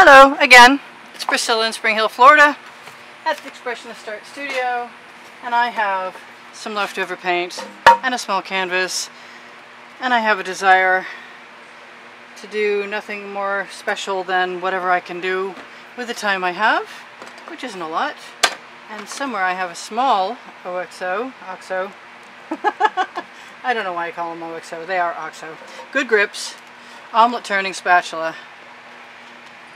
Hello again, it's Priscilla in Spring Hill, Florida at the Expressionist Art Studio, and I have some leftover paint and a small canvas, and I have a desire to do nothing more special than whatever I can do with the time I have, which isn't a lot. And somewhere I have a small OXO, I don't know why I call them OXO, they are OXO, good grips, omelet turning spatula.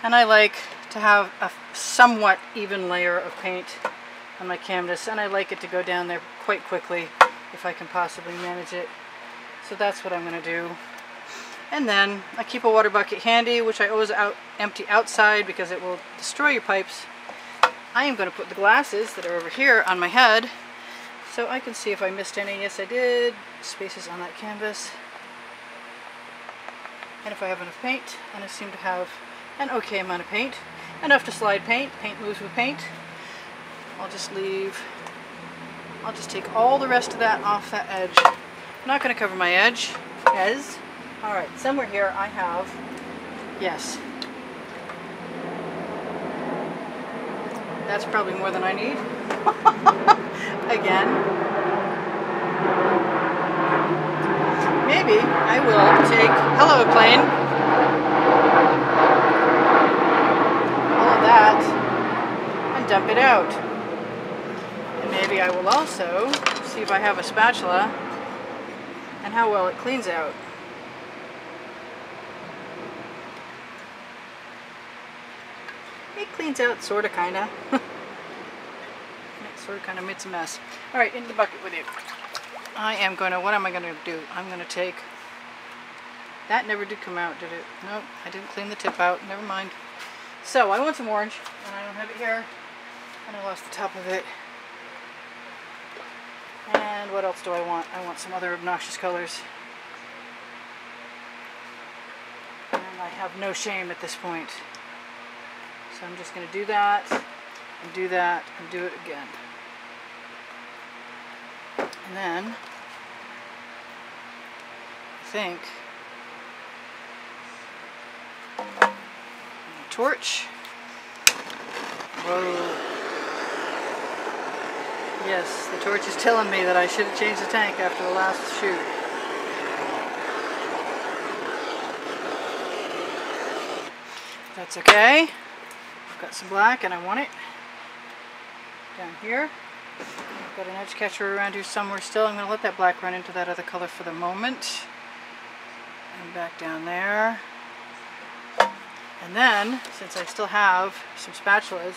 And I like to have a somewhat even layer of paint on my canvas, and I like it to go down there quite quickly if I can possibly manage it. So that's what I'm going to do. And then I keep a water bucket handy, which I always empty outside because it will destroy your pipes. I am going to put the glasses that are over here on my head so I can see if I missed any. Yes, I did. Spaces on that canvas. And if I have enough paint, and I seem to have an okay amount of paint, enough to slide paint. Paint moves with paint. I'll just take all the rest of that off that edge. I'm not going to cover my edge. Alright, somewhere here I have, yes, that's probably more than I need. Again. Maybe I will take, hello plane, that and dump it out. And maybe I will also see if I have a spatula and how well it cleans out. It cleans out sorta kinda. It sorta kinda makes a mess. Alright, in the bucket with you. What am I gonna do? I'm gonna take, that never did come out, did it? Nope, I didn't clean the tip out, never mind. So, I want some orange, and I don't have it here, and I lost the top of it. And what else do I want? I want some other obnoxious colors. And I have no shame at this point. So I'm just going to do that, and do that, and do it again. And then, I think, torch. Whoa. Yes, the torch is telling me that I should have changed the tank after the last shoot. That's okay. I've got some black and I want it down here. I've got an edge catcher around here somewhere still. I'm going to let that black run into that other color for the moment. And back down there. And then, since I still have some spatulas,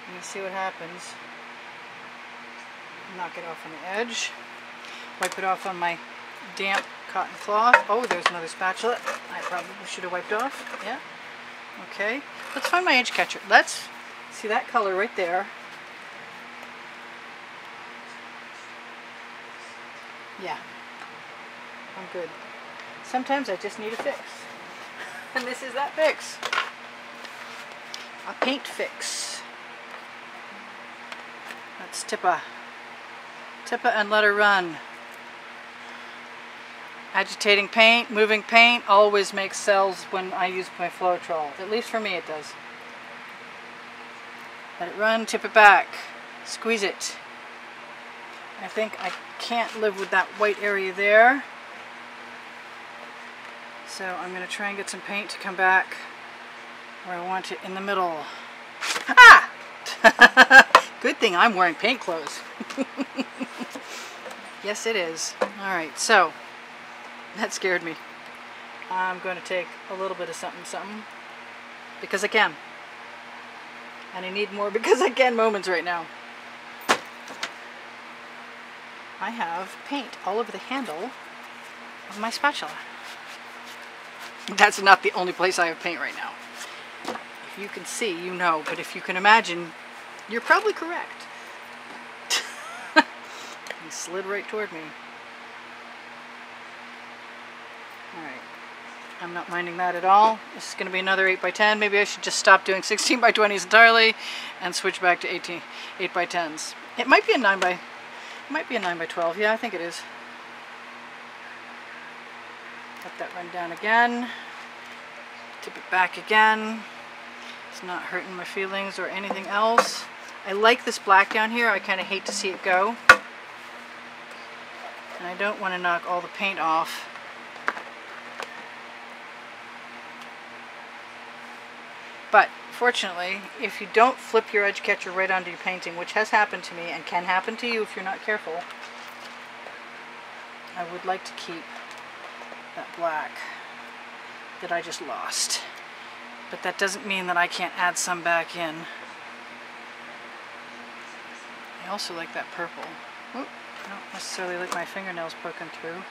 I'm going to see what happens. Knock it off on the edge. Wipe it off on my damp cotton cloth. Oh, there's another spatula. I probably should have wiped off. Yeah. Okay. Let's find my edge catcher. Let's see that color right there. Yeah. I'm good. Sometimes I just need a fix. And this is that fix. A paint fix. Let's tippa and let her run. Agitating paint, moving paint always makes cells when I use my Floetrol. At least for me it does. Let it run, tip it back, squeeze it. I think I can't live with that white area there. So I'm going to try and get some paint to come back where I want it in the middle. Ah! Good thing I'm wearing paint clothes. Yes, it is. Alright, so that scared me. I'm going to take a little bit of something because I can. And I need more because I can moments right now. I have paint all over the handle of my spatula. That's not the only place I have paint right now. If you can see, you know, but if you can imagine, you're probably correct. He slid right toward me. Alright, I'm not minding that at all. This is going to be another 8x10. Maybe I should just stop doing 16x20s entirely and switch back to 8x10s. It might be a 9x12. Yeah, I think it is. Let that run down again. Tip it back again. It's not hurting my feelings or anything else. I like this black down here. I kind of hate to see it go. And I don't want to knock all the paint off. But fortunately, if you don't flip your edge catcher right onto your painting, which has happened to me and can happen to you if you're not careful, I would like to keep that black that I just lost. But that doesn't mean that I can't add some back in. I also like that purple. Oop, I don't necessarily like my fingernails poking through.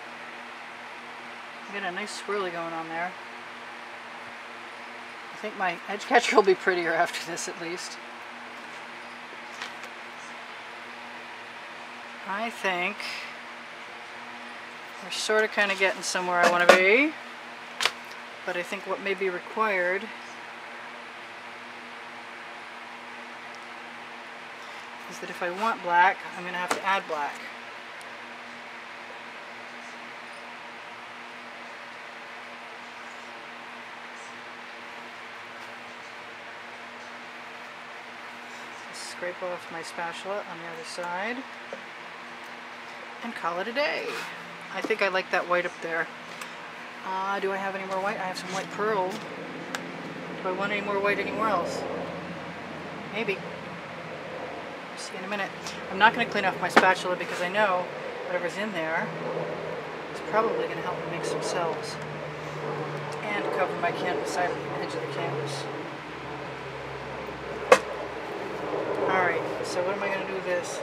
I get a nice swirly going on there. I think my edge catcher will be prettier after this, at least. I think we're sort of kind of getting somewhere I want to be, but I think what may be required is that if I want black, I'm going to have to add black. Scrape off my spatula on the other side and call it a day. I think I like that white up there. Do I have any more white? I have some white pearl. Do I want any more white anywhere else? Maybe. See in a minute. I'm not going to clean off my spatula because I know whatever's in there is probably going to help me make some cells and cover my canvas side of the edge of the canvas. Alright, so what am I going to do with this?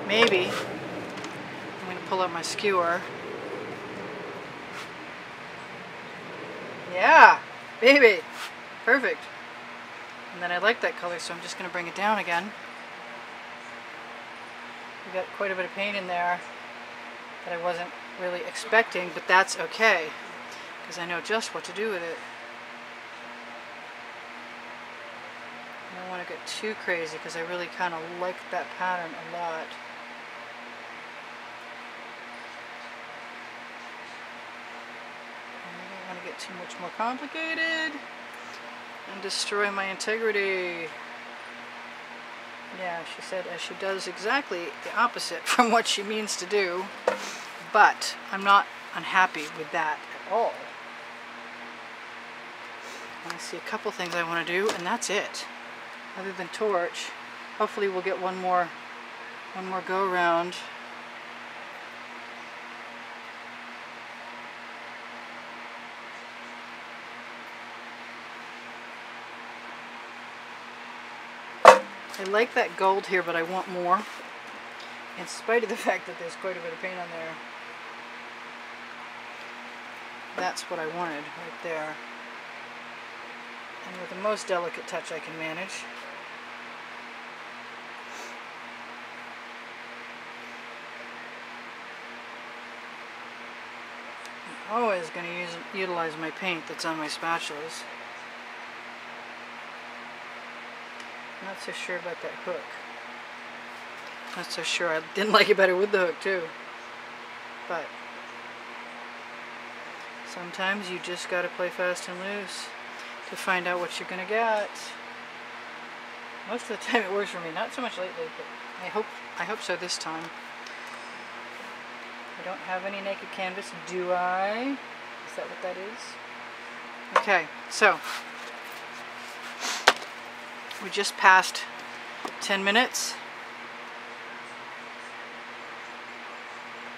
Maybe I'm going to pull out my skewer. Yeah, baby, perfect. And then I like that color, so I'm just going to bring it down again. We got quite a bit of paint in there that I wasn't really expecting, but that's okay, because I know just what to do with it. I don't want to get too crazy because I really kind of like that pattern a lot. And I don't want to get too much more complicated and destroy my integrity. Yeah, she said as she does exactly the opposite from what she means to do, but I'm not unhappy with that at all. I see a couple things I want to do, and that's it. Other than torch, hopefully we'll get one more go around. I like that gold here, but I want more. In spite of the fact that there's quite a bit of paint on there. That's what I wanted right there. And with the most delicate touch I can manage. I'm always going to utilize my paint that's on my spatulas. Not so sure about that hook. Not so sure. I didn't like it better with the hook too. But sometimes you just got to play fast and loose to find out what you're going to get. Most of the time it works for me. Not so much lately, but I hope so this time. I don't have any naked canvas, do I? Is that what that is? Okay, so we just passed 10 minutes.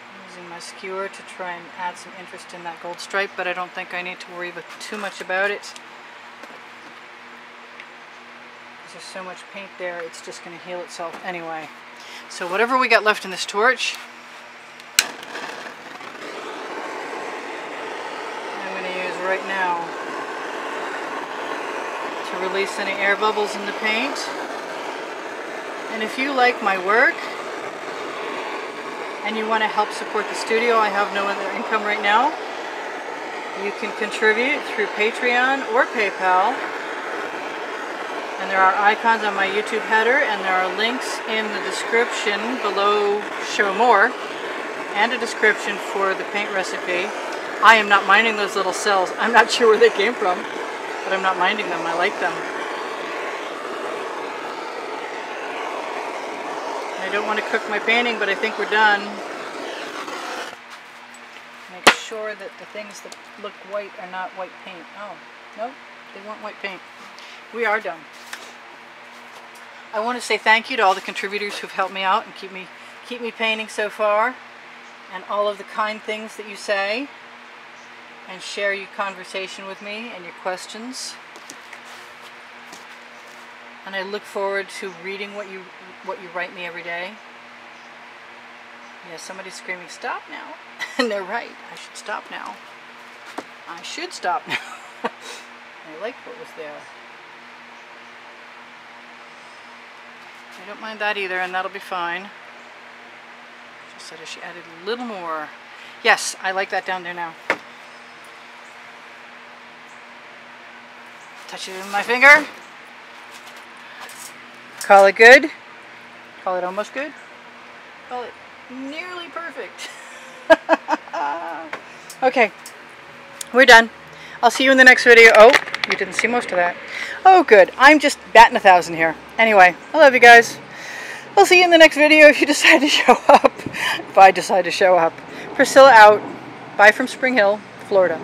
I'm using my skewer to try and add some interest in that gold stripe, but I don't think I need to worry too much about it. There's so much paint there, it's just going to heal itself anyway. So whatever we got left in this torch, right now to release any air bubbles in the paint. And if you like my work and you want to help support the studio, I have no other income right now. You can contribute through Patreon or PayPal. And there are icons on my YouTube header, and there are links in the description below, show more, and a description for the paint recipe. I am not minding those little cells. I'm not sure where they came from. but I'm not minding them. I like them. I don't want to cook my painting, but I think we're done. Make sure that the things that look white are not white paint. Oh, no, they weren't white paint. We are done. I want to say thank you to all the contributors who've helped me out and keep me painting so far, and all of the kind things that you say and share your conversation with me and your questions. And I look forward to reading what you write me every day. Yeah, somebody's screaming, "Stop now." And they're right. I should stop now. I should stop now. I liked what was there. I don't mind that either, and that'll be fine. Just said she added a little more. Yes, I like that down there now. Touch it with my finger. Call it good. Call it almost good. Call it nearly perfect. Okay, we're done. I'll see you in the next video. Oh, you didn't see most of that. Oh, good. I'm just batting 1,000 here. Anyway, I love you guys. I'll see you in the next video if you decide to show up. If I decide to show up. Priscilla out. Bye from Spring Hill, Florida.